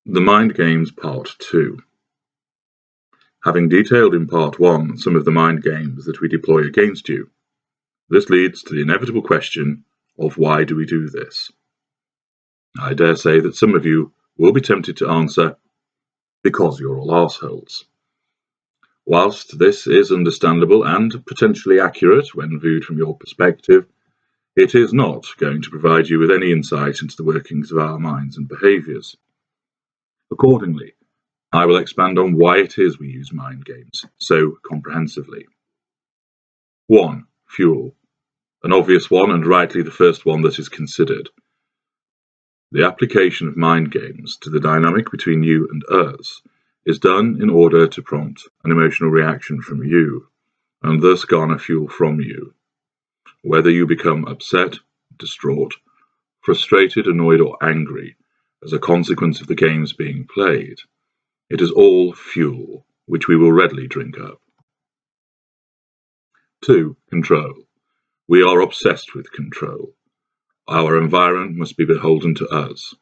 The Mind Games Part 2. Having detailed in Part 1 some of the mind games that we deploy against you, this leads to the inevitable question of why do we do this? I dare say that some of you will be tempted to answer, because you're all arseholes. Whilst this is understandable and potentially accurate when viewed from your perspective, it is not going to provide you with any insight into the workings of our minds and behaviours. Accordingly, I will expand on why it is we use mind games so comprehensively. 1. Fuel. An obvious one, and rightly the first one that is considered. The application of mind games to the dynamic between you and us is done in order to prompt an emotional reaction from you, and thus garner fuel from you. Whether you become upset, distraught, frustrated, annoyed, or angry as a consequence of the games being played, it is all fuel, which we will readily drink up. 2. Control. We are obsessed with control. Our environment must be beholden to us.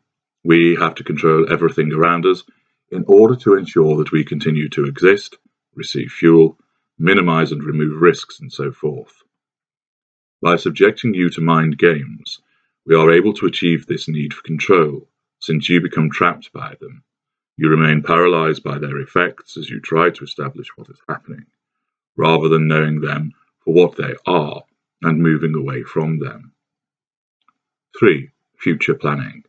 We have to control everything around us in order to ensure that we continue to exist, receive fuel, minimize and remove risks, and so forth. By subjecting you to mind games, we are able to achieve this need for control, since you become trapped by them. You remain paralyzed by their effects as you try to establish what is happening, rather than knowing them for what they are and moving away from them. 3. Future planning.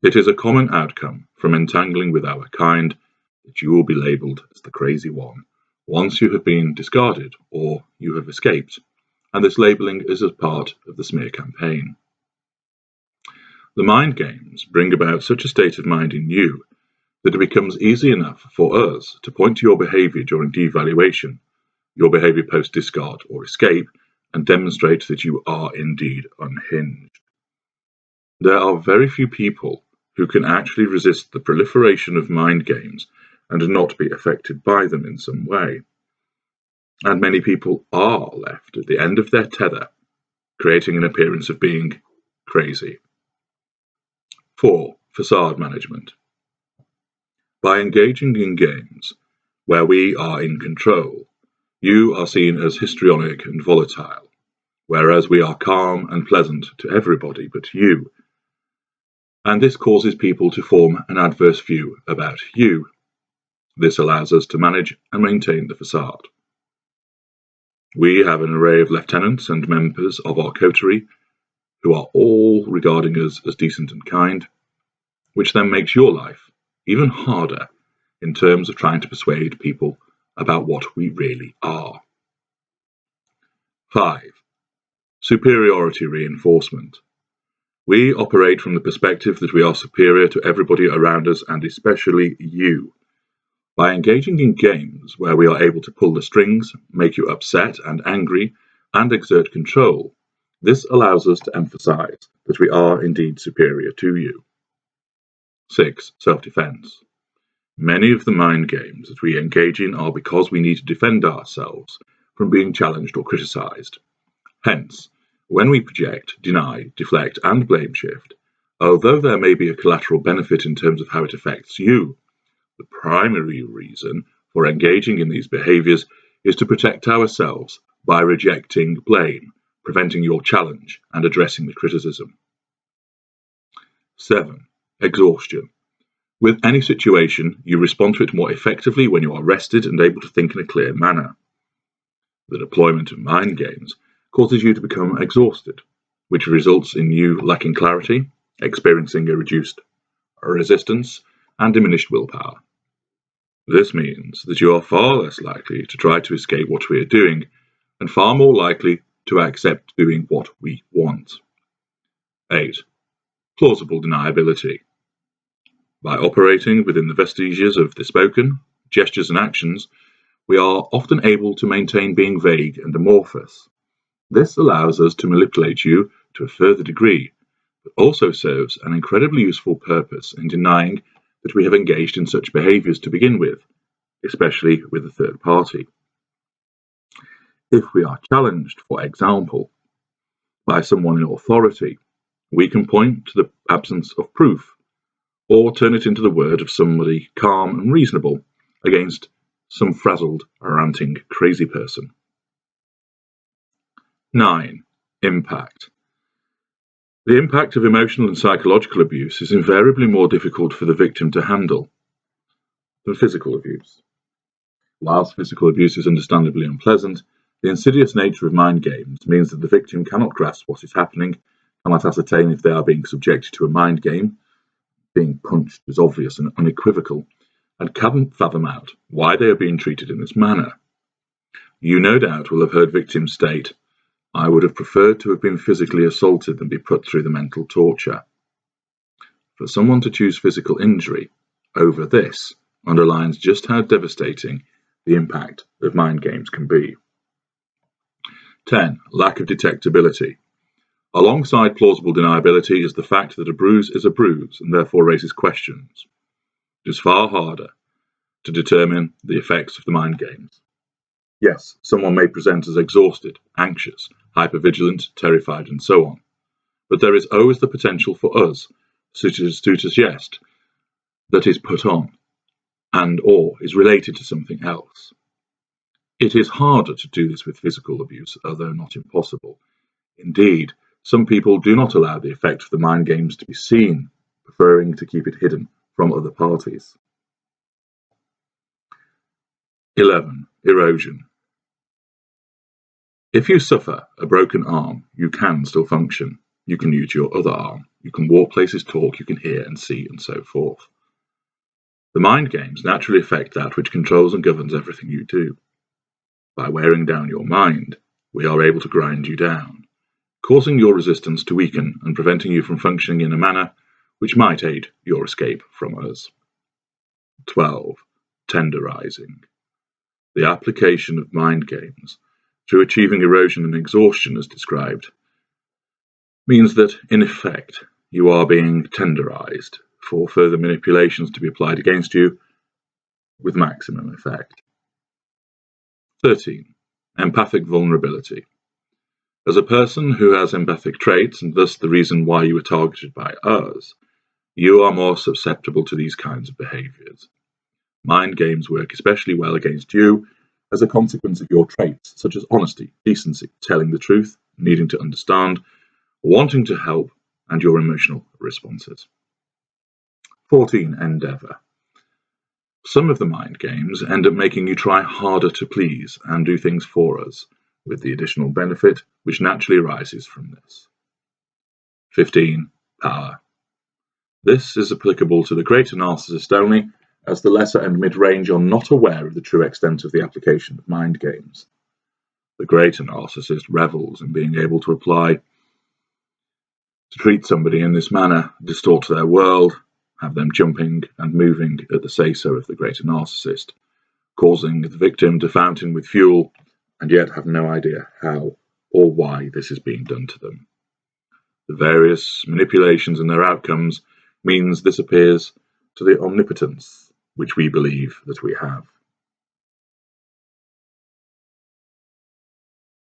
It is a common outcome from entangling with our kind that you will be labelled as the crazy one once you have been discarded or you have escaped, and this labelling is as part of the smear campaign. The mind games bring about such a state of mind in you that it becomes easy enough for us to point to your behaviour during devaluation, your behaviour post-discard or escape, and demonstrate that you are indeed unhinged. There are very few people who can actually resist the proliferation of mind games and not be affected by them in some way. And many people are left at the end of their tether, creating an appearance of being crazy. 4. Facade management. By engaging in games where we are in control, you are seen as histrionic and volatile, whereas we are calm and pleasant to everybody but you. And this causes people to form an adverse view about you. This allows us to manage and maintain the facade. We have an array of lieutenants and members of our coterie who are all regarding us as decent and kind, which then makes your life even harder in terms of trying to persuade people about what we really are. 5. Superiority reinforcement. We operate from the perspective that we are superior to everybody around us and especially you. By engaging in games where we are able to pull the strings, make you upset and angry, and exert control, this allows us to emphasize that we are indeed superior to you. 6. Self-defense. Many of the mind games that we engage in are because we need to defend ourselves from being challenged or criticized. Hence, when we project, deny, deflect, and blame shift, although there may be a collateral benefit in terms of how it affects you, the primary reason for engaging in these behaviors is to protect ourselves by rejecting blame, preventing your challenge, and addressing the criticism. 7. Exhaustion. With any situation, you respond to it more effectively when you are rested and able to think in a clear manner. The deployment of mind games causes you to become exhausted, which results in you lacking clarity, experiencing a reduced resistance, and diminished willpower. This means that you are far less likely to try to escape what we are doing, and far more likely to accept doing what we want. 8. Plausible deniability. By operating within the vestiges of the spoken, gestures and actions, we are often able to maintain being vague and amorphous. This allows us to manipulate you to a further degree, but also serves an incredibly useful purpose in denying that we have engaged in such behaviours to begin with, especially with a third party. If we are challenged, for example, by someone in authority, we can point to the absence of proof or turn it into the word of somebody calm and reasonable against some frazzled, ranting, crazy person. 9. Impact. The impact of emotional and psychological abuse is invariably more difficult for the victim to handle than physical abuse. Whilst physical abuse is understandably unpleasant, the insidious nature of mind games means that the victim cannot grasp what is happening, cannot ascertain if they are being subjected to a mind game, being punched is obvious and unequivocal, and cannot fathom out why they are being treated in this manner. You no doubt will have heard victims state, "I would have preferred to have been physically assaulted than be put through the mental torture." For someone to choose physical injury over this underlines just how devastating the impact of mind games can be. 10. Lack of detectability. Alongside plausible deniability is the fact that a bruise is a bruise and therefore raises questions. It is far harder to determine the effects of the mind games. Yes, someone may present as exhausted, anxious, hypervigilant, terrified, and so on, but there is always the potential for us to suggest that is put on and or is related to something else. It is harder to do this with physical abuse, although not impossible. Indeed, some people do not allow the effect of the mind games to be seen, preferring to keep it hidden from other parties. 11. Erosion. If you suffer a broken arm, you can still function. You can use your other arm. You can walk places, talk, you can hear and see, and so forth. The mind games naturally affect that which controls and governs everything you do. By wearing down your mind, we are able to grind you down, causing your resistance to weaken and preventing you from functioning in a manner which might aid your escape from us. 12. Tenderizing. The application of mind games through achieving erosion and exhaustion as described means that, in effect, you are being tenderized for further manipulations to be applied against you with maximum effect. 13. Empathic vulnerability. As a person who has empathic traits, and thus the reason why you were targeted by us, you are more susceptible to these kinds of behaviors. Mind games work especially well against you as a consequence of your traits, such as honesty, decency, telling the truth, needing to understand, wanting to help, and your emotional responses. 14. Endeavor. Some of the mind games end up making you try harder to please and do things for us, with the additional benefit which naturally arises from this. 15. Power. This is applicable to the greater narcissist only, as the lesser and mid-range are not aware of the true extent of the application of mind games. The greater narcissist revels in being able to treat somebody in this manner, distort their world, have them jumping and moving at the say-so of the greater narcissist, causing the victim to fountain with fuel and yet have no idea how or why this is being done to them. The various manipulations and their outcomes means this appears to the omnipotence which we believe that we have.